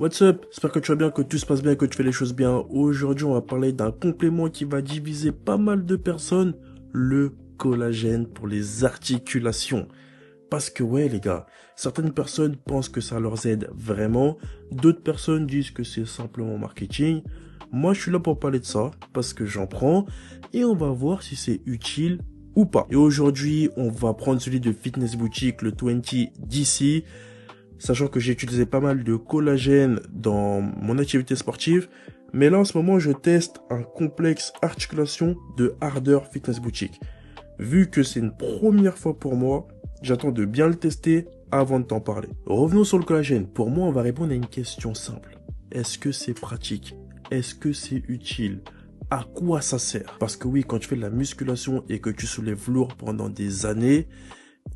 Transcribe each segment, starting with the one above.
What's up? J'espère que tu vas bien, que tout se passe bien, que tu fais les choses bien. Aujourd'hui, on va parler d'un complément qui va diviser pas mal de personnes, le collagène pour les articulations. Parce que ouais, les gars, certaines personnes pensent que ça leur aide vraiment, d'autres personnes disent que c'est simplement marketing. Moi, je suis là pour parler de ça, parce que j'en prends, et on va voir si c'est utile ou pas. Et aujourd'hui, on va prendre celui de Fitness Boutique, le 20 DC, sachant que j'ai utilisé pas mal de collagène dans mon activité sportive. Mais là, en ce moment, je teste un complexe articulation de Harder Fitness Boutique. Vu que c'est une première fois pour moi, j'attends de bien le tester avant de t'en parler. Revenons sur le collagène. Pour moi, on va répondre à une question simple. Est-ce que c'est pratique? Est-ce que c'est utile? À quoi ça sert? Parce que oui, quand tu fais de la musculation et que tu soulèves lourd pendant des années,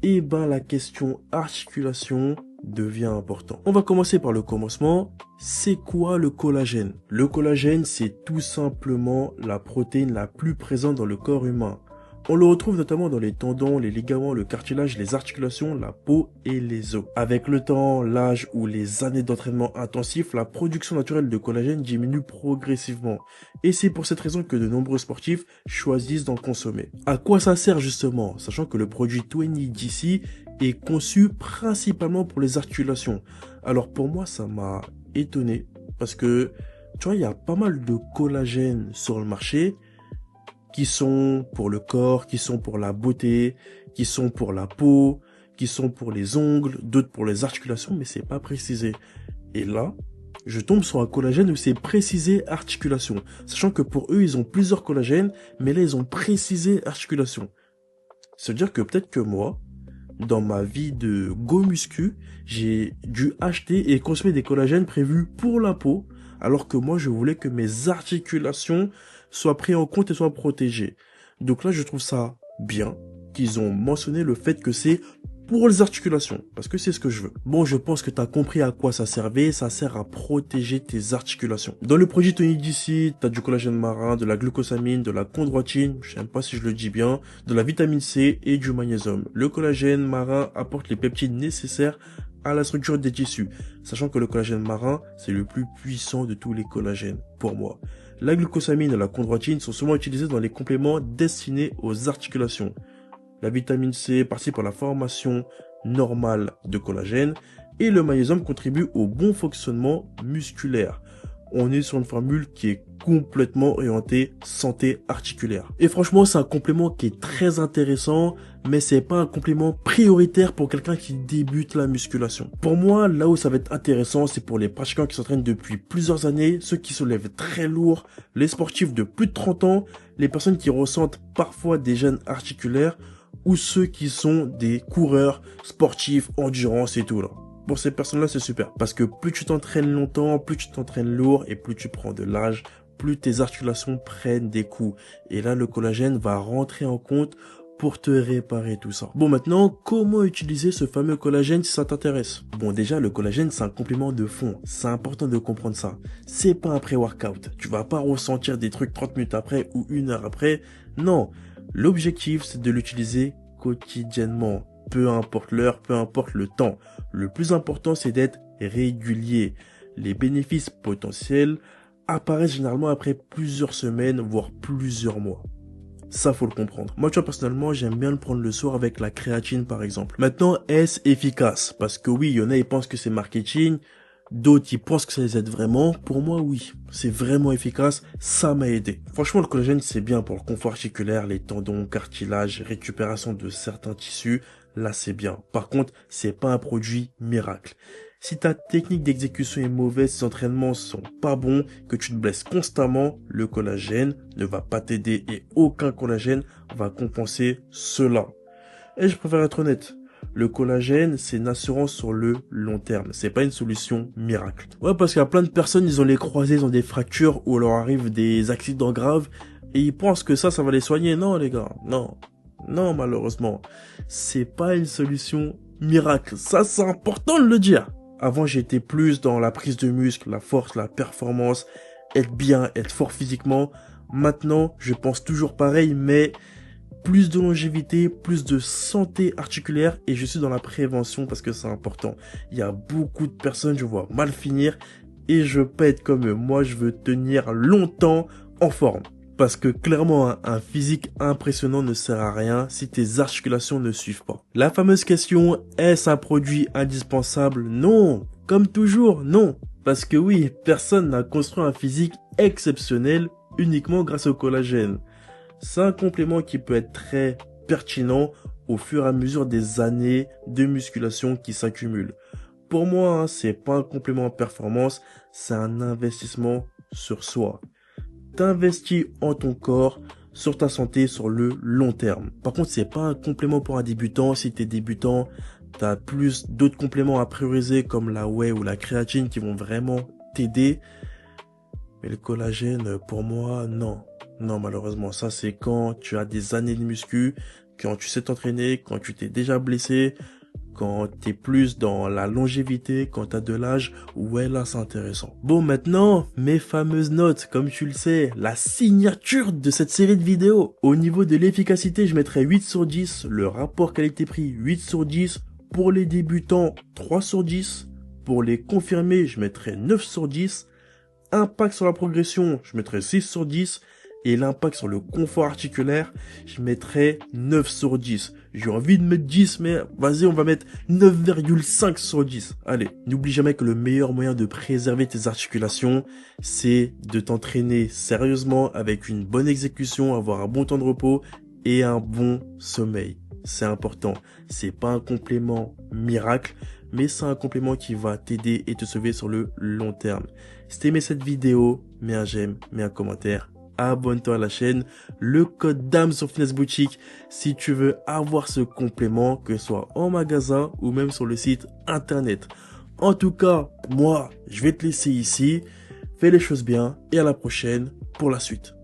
eh ben la question articulation devient important. On va commencer par le commencement. C'est quoi le collagène? Le collagène, c'est tout simplement la protéine la plus présente dans le corps humain. On le retrouve notamment dans les tendons, les ligaments, le cartilage, les articulations, la peau et les os. Avec le temps, l'âge ou les années d'entraînement intensif, la production naturelle de collagène diminue progressivement. Et c'est pour cette raison que de nombreux sportifs choisissent d'en consommer. À quoi ça sert justement? Sachant que le produit 20DC est conçu principalement pour les articulations. Alors pour moi, ça m'a étonné parce que, tu vois, il y a pas mal de collagène sur le marché qui sont pour le corps, qui sont pour la beauté, qui sont pour la peau, qui sont pour les ongles, d'autres pour les articulations, mais c'est pas précisé. Et là, je tombe sur un collagène où c'est précisé articulation. Sachant que pour eux, ils ont plusieurs collagènes, mais là, ils ont précisé articulation. C'est-à-dire que peut-être que moi, dans ma vie de go muscu, j'ai dû acheter et consommer des collagènes prévus pour la peau, alors que moi, je voulais que mes articulations soient prises en compte et soient protégées. Donc là, je trouve ça bien qu'ils ont mentionné le fait que c'est pour les articulations, parce que c'est ce que je veux. Bon, je pense que tu as compris à quoi ça servait, ça sert à protéger tes articulations. Dans le produit Tony DC, tu as du collagène marin, de la glucosamine, de la chondroïtine, je sais même pas si je le dis bien, de la vitamine C et du magnésium. Le collagène marin apporte les peptides nécessaires à la structure des tissus, sachant que le collagène marin, c'est le plus puissant de tous les collagènes, pour moi. La glucosamine et la chondroïtine sont souvent utilisés dans les compléments destinés aux articulations. La vitamine C participe à la formation normale de collagène et le magnésium contribue au bon fonctionnement musculaire. On est sur une formule qui est complètement orientée santé articulaire. Et franchement, c'est un complément qui est très intéressant, mais c'est pas un complément prioritaire pour quelqu'un qui débute la musculation. Pour moi, là où ça va être intéressant, c'est pour les pratiquants qui s'entraînent depuis plusieurs années, ceux qui soulèvent très lourd, les sportifs de plus de 30 ans, les personnes qui ressentent parfois des gênes articulaires, ou ceux qui sont des coureurs sportifs, endurance et tout là. Pour ces personnes-là, c'est super. Parce que plus tu t'entraînes longtemps, plus tu t'entraînes lourd et plus tu prends de l'âge, plus tes articulations prennent des coups. Et là, le collagène va rentrer en compte pour te réparer tout ça. Bon, maintenant, comment utiliser ce fameux collagène si ça t'intéresse? Bon, déjà, le collagène, c'est un complément de fond. C'est important de comprendre ça. C'est pas un pré-workout. Tu vas pas ressentir des trucs 30 minutes après ou 1 heure après. Non. L'objectif, c'est de l'utiliser quotidiennement. Peu importe l'heure, peu importe le temps. Le plus important, c'est d'être régulier. Les bénéfices potentiels apparaissent généralement après plusieurs semaines, voire plusieurs mois. Ça, faut le comprendre. Moi, tu vois, personnellement, j'aime bien le prendre le soir avec la créatine, par exemple. Maintenant, est-ce efficace? Parce que oui, il y en a, ils pensent que c'est marketing. D'autres, ils pensent que ça les aide vraiment. Pour moi, oui, c'est vraiment efficace. Ça m'a aidé. Franchement, le collagène, c'est bien pour le confort articulaire, les tendons, cartilage, récupération de certains tissus. Là, c'est bien. Par contre, c'est pas un produit miracle. Si ta technique d'exécution est mauvaise, si les entraînements sont pas bons, que tu te blesses constamment, le collagène ne va pas t'aider et aucun collagène va compenser cela. Et je préfère être honnête. Le collagène, c'est une assurance sur le long terme. C'est pas une solution miracle. Ouais, parce qu'il y a plein de personnes, ils ont les croisés, ils ont des fractures ou leur arrivent des accidents graves et ils pensent que ça va les soigner. Non, les gars. Non. Non, malheureusement. C'est pas une solution miracle. Ça, c'est important de le dire. Avant, j'étais plus dans la prise de muscle, la force, la performance, être bien, être fort physiquement. Maintenant, je pense toujours pareil, mais plus de longévité, plus de santé articulaire et je suis dans la prévention parce que c'est important. Il y a beaucoup de personnes, je vois mal finir et je veux pas être comme eux. Moi, je veux tenir longtemps en forme. Parce que clairement, un physique impressionnant ne sert à rien si tes articulations ne suivent pas. La fameuse question, est-ce un produit indispensable? Non. Comme toujours, non. Parce que oui, personne n'a construit un physique exceptionnel uniquement grâce au collagène. C'est un complément qui peut être très pertinent au fur et à mesure des années de musculation qui s'accumulent. Pour moi, c'est pas un complément en performance, c'est un investissement sur soi. T'investis en ton corps, sur ta santé, sur le long terme. Par contre, c'est pas un complément pour un débutant. Si t'es débutant, t'as plus d'autres compléments à prioriser comme la whey ou la créatine qui vont vraiment t'aider. Mais le collagène, pour moi, non. Non, malheureusement, ça c'est quand tu as des années de muscu, quand tu sais t'entraîner, quand tu t'es déjà blessé, quand t'es plus dans la longévité, quand t'as de l'âge, ouais là c'est intéressant. Bon maintenant, mes fameuses notes, comme tu le sais, la signature de cette série de vidéos. Au niveau de l'efficacité, je mettrais 8 sur 10, le rapport qualité-prix 8 sur 10, pour les débutants 3 sur 10, pour les confirmés, je mettrais 9 sur 10, impact sur la progression, je mettrais 6 sur 10, et l'impact sur le confort articulaire, je mettrais 9 sur 10. J'ai envie de mettre 10, mais vas-y, on va mettre 9,5 sur 10. Allez, n'oublie jamais que le meilleur moyen de préserver tes articulations, c'est de t'entraîner sérieusement avec une bonne exécution, avoir un bon temps de repos et un bon sommeil. C'est important. C'est pas un complément miracle, mais c'est un complément qui va t'aider et te sauver sur le long terme. Si t'as aimé cette vidéo, mets un j'aime, mets un commentaire. Abonne-toi à la chaîne, le code DAM sur Fitness Boutique si tu veux avoir ce complément, que ce soit en magasin ou même sur le site internet. En tout cas, moi, je vais te laisser ici, fais les choses bien et à la prochaine pour la suite.